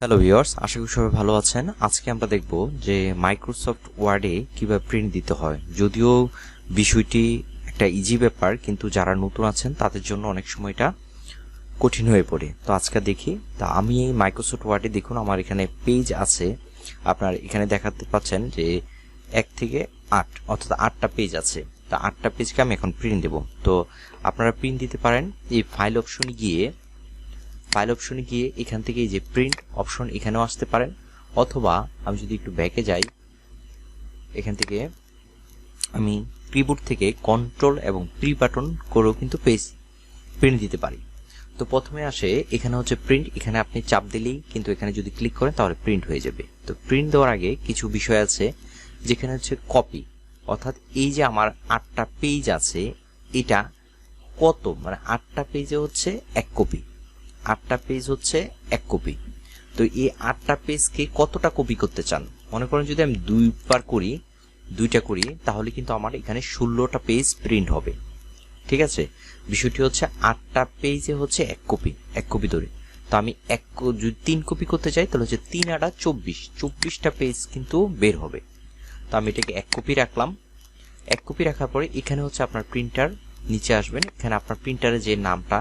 Hello viewers, আশা করি সবাই ভালো আছেন। আজকে আমরা দেখব যে মাইক্রোসফট ওয়ার্ডে কিভাবে প্রিন্ট দিতে হয়। যদিও বিষয়টি একটা ইজি ব্যাপার, কিন্তু যারা নতুন আছেন তাদের জন্য অনেক সময় এটা কঠিন হয়ে পড়ে। তো আজকে দেখি। তা আমি এই মাইক্রোসফট ওয়ার্ডে দেখুন আমার এখানে পেজ আছে। আপনার এখানে দেখাতে পাচ্ছেন যে 1 থেকে 8 অর্থাৎ 8টা পেজ আছে। তা 8টা পেজকে আমি এখন প্রিন্ট দেব। তো আপনারা প্রিন্ট দিতে পারেন এই ফাইল অপশনে গিয়ে এখান থেকে এই যে প্রিন্ট অপশন এখানেও আসতে পারেন, অথবা আমি যদি একটু ব্যাকে যাই, এখান থেকে আমি কিবোর্ড থেকে কন্ট্রোল এবং প্রি বাটন করেও কিন্তু পেজ প্রিন্ট দিতে পারি। তো প্রথমে আসে এখানে হচ্ছে প্রিন্ট, এখানে আপনি চাপ দিলেই কিন্তু এখানে যদি ক্লিক করেন তাহলে প্রিন্ট হয়ে যাবে। তো প্রিন্ট দেওয়ার আগে কিছু বিষয় আছে, যেখানে হচ্ছে কপি, অর্থাৎ এই যে আমার 8টা পেজ আছে, এটা কত, মানে 8টা পেজে হচ্ছে 1 কপি, 8টা পেজ হচ্ছে 1 কপি। তো এই 8টা পেজকে কতটা কপি করতে চান? মনে করেন যদি আমি দুইটা করি তাহলে কিন্তু আমার এখানে 16টা পেজ প্রিন্ট হবে। ঠিক আছে, বিষয়টি হচ্ছে 8টা পেজে হচ্ছে 1 কপি ধরে। তো আমি যদি 3 কপি করতে চাই তাহলে হচ্ছে 3 আর 24টা পেজ কিন্তু বের হবে। তো আমি এটাকে 1 কপি রাখলাম। 1 কপি রাখার পরে এখানে হচ্ছে আপনার প্রিন্টার, নিচে আসবেন, এখানে আপনার প্রিন্টারের যে নামটা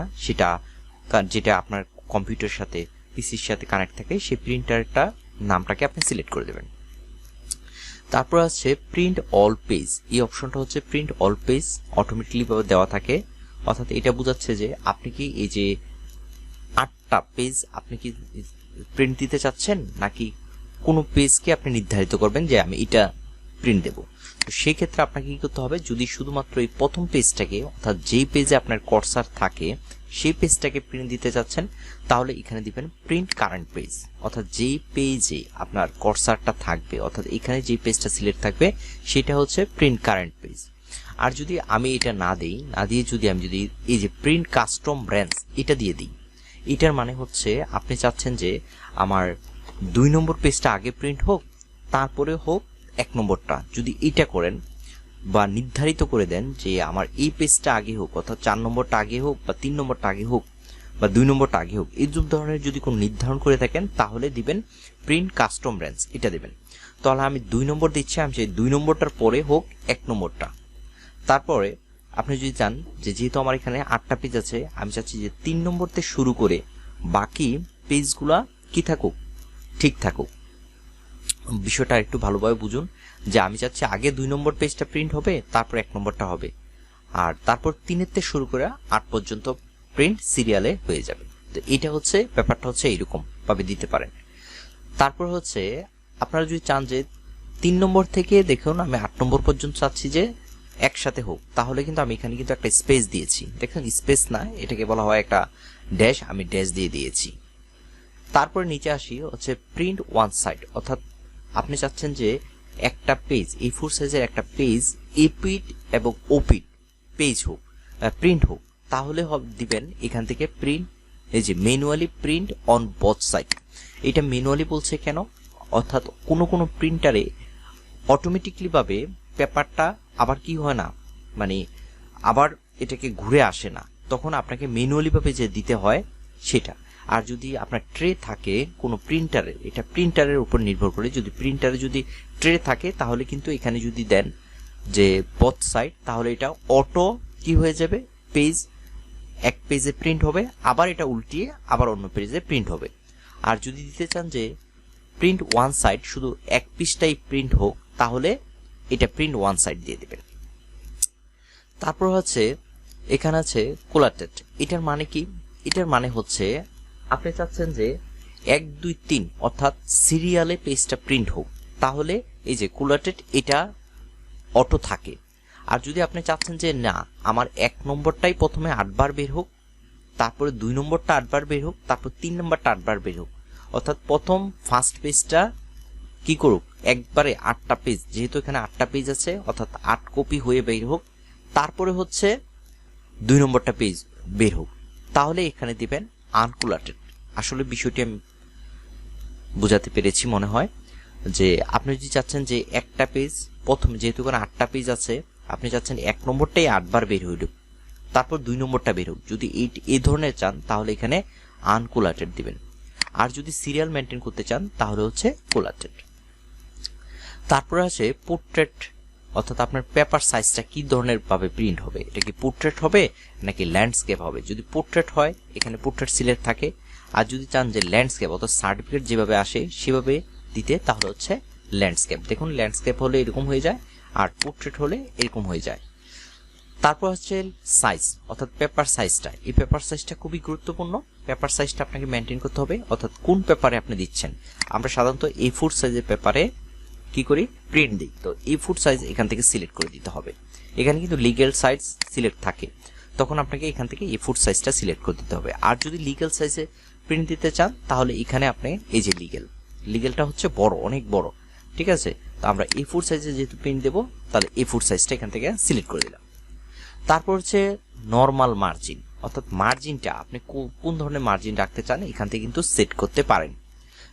যেটা আপনার কম্পিউটারের সাথে পিসির সাথে কানেক্ট থাকে সেই প্রিন্টারটা নামটাকে আপনি সিলেক্ট করে দেবেন। তারপর আছে প্রিন্ট অল পেজ। এই অপশনটা হচ্ছে প্রিন্ট অল পেজ অটোমেটিকলি ভাবে দেওয়া থাকে, অর্থাৎ এটা বোঝাচ্ছে যে আপনি কি এই যে 8টা পেজ আপনি কি প্রিন্ট দিতে চাচ্ছেন, নাকি কোনো পেজকে আপনি নির্ধারিত করবেন যে আমি এটা প্রিন্ট দেব। তো সেই ক্ষেত্রে আপনাকে কি করতে হবে, যদি শুধুমাত্র এই প্রথম পেজটাকে, অর্থাৎ যেই পেজে আপনার কার্সার থাকে সেই পেজটাকে প্রিন্ট দিতে চাচ্ছেন, তাহলে এখানে দিবেন প্রিন্ট কারেন্ট পেজ, অর্থাৎ যেই পেজে আপনার কার্সারটা থাকবে, অর্থাৎ এখানে যে পেজটা সিলেক্ট থাকবে সেটা হচ্ছে প্রিন্ট কারেন্ট পেজ। আর যদি আমি এটা না দিয়ে যদি আমি এই যে প্রিন্ট কাস্টম ব্রাঞ্চ এটা দিয়ে দিই, এটার মানে হচ্ছে আপনি চাচ্ছেন যে আমার 2 নম্বর পেজটা আগে প্রিন্ট হোক, তারপরে হোক 1 নম্বরটা। যদি এটা করেন বা নির্ধারিত করে দেন যে আমার এই পেজটা আগে হোক, অর্থাৎ 4 নম্বরটা আগে হোক, বা 3 নম্বরটা আগে হোক, বা 2 নম্বরটা আগে হোক, এই ধরনের যদি কোনো নির্ধারণ করে থাকেন তাহলে দিবেন প্রিন্ট কাস্টম ব্রাঞ্চ, এটা দিবেন। তাহলে আমি 2 নম্বর দিচ্ছি, আমি সেই 2 নম্বরটার পরে হোক 1 নম্বরটা। তারপরে আপনি যদি চান যে যেহেতু আমার এখানে 8টা পেজ আছে, আমি চাচ্ছি যে 3 নম্বর থেকে শুরু করে বাকি পেজগুলা কি থাকুক, ঠিক থাকুক। বিষয়টা একটু ভালোভাবে বুঝুন যে আমি চাচ্ছি আগে 2 নম্বর পেজটা প্রিন্ট হবে, তারপর 1 নম্বরটা হবে, আর তারপর 3-এর থেকে শুরু করে 8 পর্যন্ত প্রিন্ট সিরিয়ালে হয়ে যাবে। তো এটা হচ্ছে ব্যাপারটা, হচ্ছে এইরকম ভাবে দিতে পারেন। তারপর হচ্ছে আপনারা যদি চান যে 3 নম্বর থেকে দেখুন আমি 8 নম্বর পর্যন্ত চাচ্ছি যে একসাথে হোক, তাহলে কিন্তু আমি এখানে কিন্তু একটা স্পেস দিয়েছি। দেখুন স্পেস না, এটাকে বলা হয় একটা ড্যাশ, আমি ড্যাশ দিয়ে দিয়েছি। তারপরে নিচে আসি হচ্ছে প্রিন্ট ওয়ান সাইড, অর্থাৎ আপনি চাচ্ছেন যে একটা পেজ, A4 সাইজের একটা পেজ এপিট এবং ওপিট পেজ হোক, প্রিন্ট হোক, তাহলে দিবেন এখান থেকে প্রিন্ট, এই যে manually print on both side. এটা ম্যানুয়ালি বলছে কেন, অর্থাৎ কোনো প্রিন্টারে অটোমেটিকলি ভাবে পেপারটা আবার কি হয় না, মানে আবার এটাকে ঘুরে আসে না, তখন আপনাকে ম্যানুয়ালি ভাবে যে দিতে হয় সেটা। আর যদি আপনার ট্রে থাকে কোনো প্রিন্টারে, এটা প্রিন্টারের উপর নির্ভর করে, যদি প্রিন্টারে যদি ট্রে থাকে তাহলে কিন্তু এখানে যদি দেন যে বোথ সাইড, তাহলে এটা অটো কি হয়ে যাবে, পেজ এক পেজে প্রিন্ট হবে, আবার এটা উল্টিয়ে আবার অন্য পেজে প্রিন্ট হবে। আর যদি দিতে চান যে প্রিন্ট ওয়ান সাইড, শুধু এক পৃষ্ঠাই প্রিন্ট হোক, তাহলে এটা প্রিন্ট ওয়ান সাইড দিয়ে দেবেন। তারপর হচ্ছে এখানে আছে কোলাটেড। এটার মানে কি, এটার মানে হচ্ছে আপনি চাচ্ছেন যে 1 2 3 অর্থাৎ সিরিয়ালে পেজটা প্রিন্ট হোক, তাহলে এই যে কোলাটেড এটা অটো থাকে। আর যদি আপনি চাচ্ছেন যে না আমার 1 নম্বরটাই প্রথমে 8 বার বের হোক, তারপরে 2 নম্বরটা 8 বার বের হোক, তারপর 3 নম্বরটা 8 বার বের হোক, অর্থাৎ প্রথম ফার্স্ট পেজটা কি করুক একবারে 8টা পেজ, যেহেতু এখানে 8টা পেজ আছে অর্থাৎ 8 কপি হয়ে বের হোক, তারপরে হচ্ছে 2 নম্বরটা পেজ বের হোক, তাহলে এখানে দিবেন আনকুলাটেড। আসলে বিষয়টি আমি বোঝাতে পেরেছি মনে হয়, যে আপনি যদি চাচ্ছেন যে একটা পেজ প্রথমে, যেহেতু এখানে 8টা পেজ আছে, আপনি চাচ্ছেন 1 নম্বরটাই 8 বার বের হইল, তারপর 2 নম্বরটা বের হোক, যদি এই ধরনের চান তাহলে এখানে আনকুলাটেড দিবেন। আর যদি সিরিয়াল মেনটেন করতে চান তাহলে হচ্ছে কোলাটেড। তারপরে আছে পোর্ট্রেট, অর্থাৎ আপনার পেপার সাইজটা কি ধরনের ভাবে প্রিন্ট হবে, এটা কি পোর্ট্রেট হবে নাকি ল্যান্ডস্কেপ হবে। যদি পোর্ট্রেট হয় এখানে পোর্ট্রেট সিলেক্ট থাকে, আর যদি চান যে ল্যান্ডস্কেপ অর্থাৎ সার্টিফিকেট যেভাবে আসে সেভাবে দিতে তাহলে হচ্ছে ল্যান্ডস্কেপ। দেখুন ল্যান্ডস্কেপ হলে এরকম হয়ে যায় আর পোর্ট্রেট হলে এরকম হয়ে যায়। তারপর হচ্ছে সাইজ অর্থাৎ পেপার সাইজটা, এই পেপার সাইজটা খুবই গুরুত্বপূর্ণ। পেপার সাইজটা আপনাকে মেনটেন করতে হবে, অর্থাৎ কোন পেপারে আপনি দিচ্ছেন। আমরা সাধারণত A4 সাইজের পেপারে কি করি, প্রিন্ট দিই, তো A4 সাইজ এখান থেকে সিলেক্ট করে দিতে হবে। এখানে কিন্তু লিগ্যাল সাইজ সিলেক্ট থাকে, তখন আপনাকে এখান থেকে A4 সাইজটা সিলেক্ট করে দিতে হবে। আর যদি লিগ্যাল সাইজে প্রিন্ট দিতে চান তাহলে এখানে আপনি এই যে লিগ্যালটা হচ্ছে বড়, অনেক বড়, ঠিক আছে। তো আমরা A4 সাইজে যেহেতু প্রিন্ট দেবো তাহলে A4 সাইজটা এখান থেকে সিলেক্ট করে দিলাম। তারপর হচ্ছে নরমাল মার্জিন, অর্থাৎ মার্জিনটা আপনি কোন ধরনের মার্জিন রাখতে চান এখান থেকে কিন্তু সেট করতে পারেন,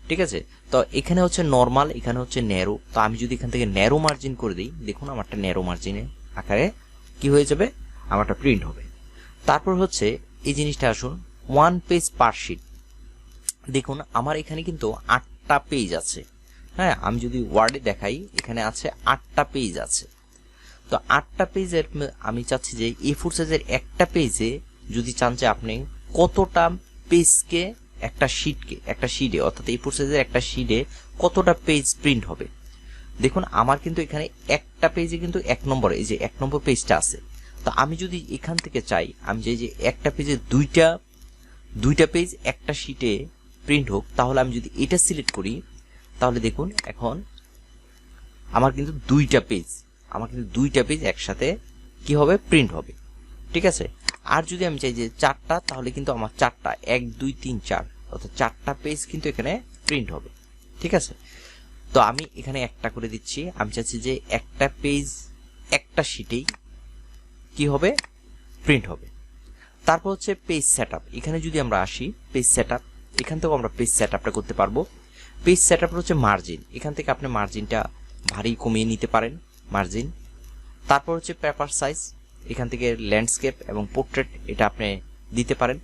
ঠিক আছে। তো এখানে হচ্ছে নরমাল, এখানে হচ্ছে ন্যারো। তো আমি যদি এখান থেকে ন্যারো মার্জিন করে দিই, দেখুন আমারটা ন্যারো মার্জিনে আকারে কি হয়ে যাবে, আমারটা প্রিন্ট হবে। তারপর হচ্ছে এই জিনিসটা আসুন, 1 পেজ পার শিট। দেখুন আমার এখানে কিন্তু 8টা পেজ আছে, হ্যাঁ। আমি যদি ওয়ার্ডে দেখাই এখানে আছে 8টা পেজ আছে। তো 8টা পেজের আমি চাচ্ছি যে A4 সাইজের একটা পেজে যদি চান যে আপনি কতটা পেজকে একটা শিটে অর্থাৎ A4 সাইজের একটা শিটে কতটা পেজ প্রিন্ট হবে। দেখুন আমার কিন্তু এখানে একটা পেজে কিন্তু 1 নম্বর, এই যে 1 নম্বর পেজটা আছে। তো আমি যদি এখান থেকে চাই আমি যে একটা পেজে দুইটা পেজ একটা শিটে প্রিন্ট হোক, তাহলে আমি যদি এটা সিলেক্ট করি তাহলে দেখুন এখন আমার কিন্তু দুইটা পেজ একসাথে কি হবে, প্রিন্ট হবে, ঠিক আছে। আর যদি আমি চাই যে 4টা, তাহলে কিন্তু আমার 4টা 1 2 3 4 অর্থাৎ 4টা পেজ কিন্তু এখানে প্রিন্ট হবে, ঠিক আছে। তো আমি এখানে একটা করে দিচ্ছি, আমি চাচ্ছি যে একটা পেজ একটা শিটেই কি হবে, প্রিন্ট হবে। তারপর হচ্ছে পেজ সেটআপ। এখানে যদি আমরা আসি পেজ সেটআপ, এখান থেকে আমরা পেজ সেটআপটা করতে পারবো। পেজ সেটআপ হচ্ছে মার্জিন, এখান থেকে আপনি মার্জিনটা ভারী কমিয়ে নিতে পারেন মার্জিন। তারপর হচ্ছে পেপার সাইজ, এখান থেকে ল্যান্ডস্কেপ এবং পোর্ট্রেট এটা আপনি দিতে পারেন।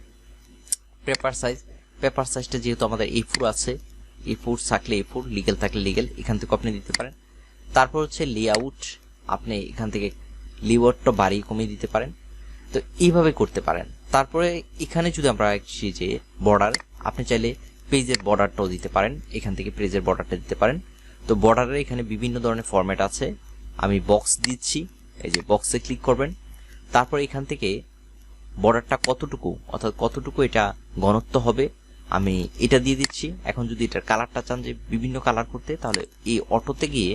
পেপার সাইজটা যেহেতু আমাদের A4 আছে, A4 থাকলে A4, লিগ্যাল থাকলে লিগ্যাল, এখান থেকে আপনি দিতে পারেন। তারপর হচ্ছে লেআউট, আপনি এখান থেকে লেআউটটা বাড়িয়ে কমিয়ে দিতে পারেন, তো এইভাবে করতে পারেন। তারপরে এখানে যদি আমরা আসি যে বর্ডার, আপনি চাইলে পেজের বর্ডারটাও দিতে পারেন, এখান থেকে পেজের বর্ডারটা দিতে পারেন। তো বর্ডারের এখানে বিভিন্ন ধরনের ফরম্যাট আছে, আমি বক্স দিচ্ছি, এই যে বক্সে ক্লিক করবেন। তারপর এখান থেকে বর্ডারটা কতটুকু অর্থাৎ কতটুকু এটা ঘনত্ব হবে আমি এটা দিয়ে দিচ্ছি। এখন যদি এটার কালারটা চান যে বিভিন্ন কালার করতে, তাহলে এই অটোতে গিয়ে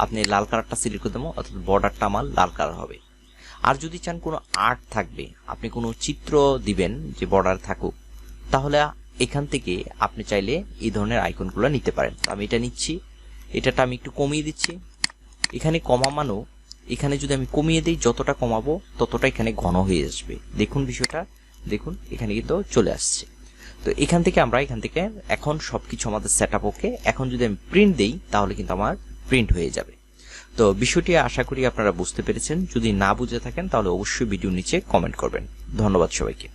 আপনি লাল কালারটা সিলেক্ট করে দেবো, অর্থাৎ বর্ডারটা আমার লাল কালার হবে। আর যদি চান কোনো আর্ট থাকবে, আপনি কোনো চিত্র দিবেন যে বর্ডার থাকুক, তাহলে এখান থেকে আপনি চাইলে এই ধরনের আইকনগুলো নিতে পারেন। আমি এটা নিচ্ছি, এটাটা আমি একটু কমিয়ে দিচ্ছি। এখানে কমানো, এখানে যদি আমি কমিয়ে দিই যতটা কমাবো ততটা এখানে ঘন হয়ে আসবে। দেখুন বিষয়টা, দেখুন এখানে কিন্তু চলে আসছে। তো এখান থেকে আমরা এখন সবকিছু আমাদের সেটআপ ওকে। এখন যদি আমি প্রিন্ট দেই তাহলে কিন্তু আমার প্রিন্ট হয়ে যাবে। তো বিষয়টি আশা করি আপনারা বুঝতে পেরেছেন। যদি না বুঝে থাকেন তাহলে অবশ্যই ভিডিওর নিচে কমেন্ট করবেন। ধন্যবাদ সবাইকে।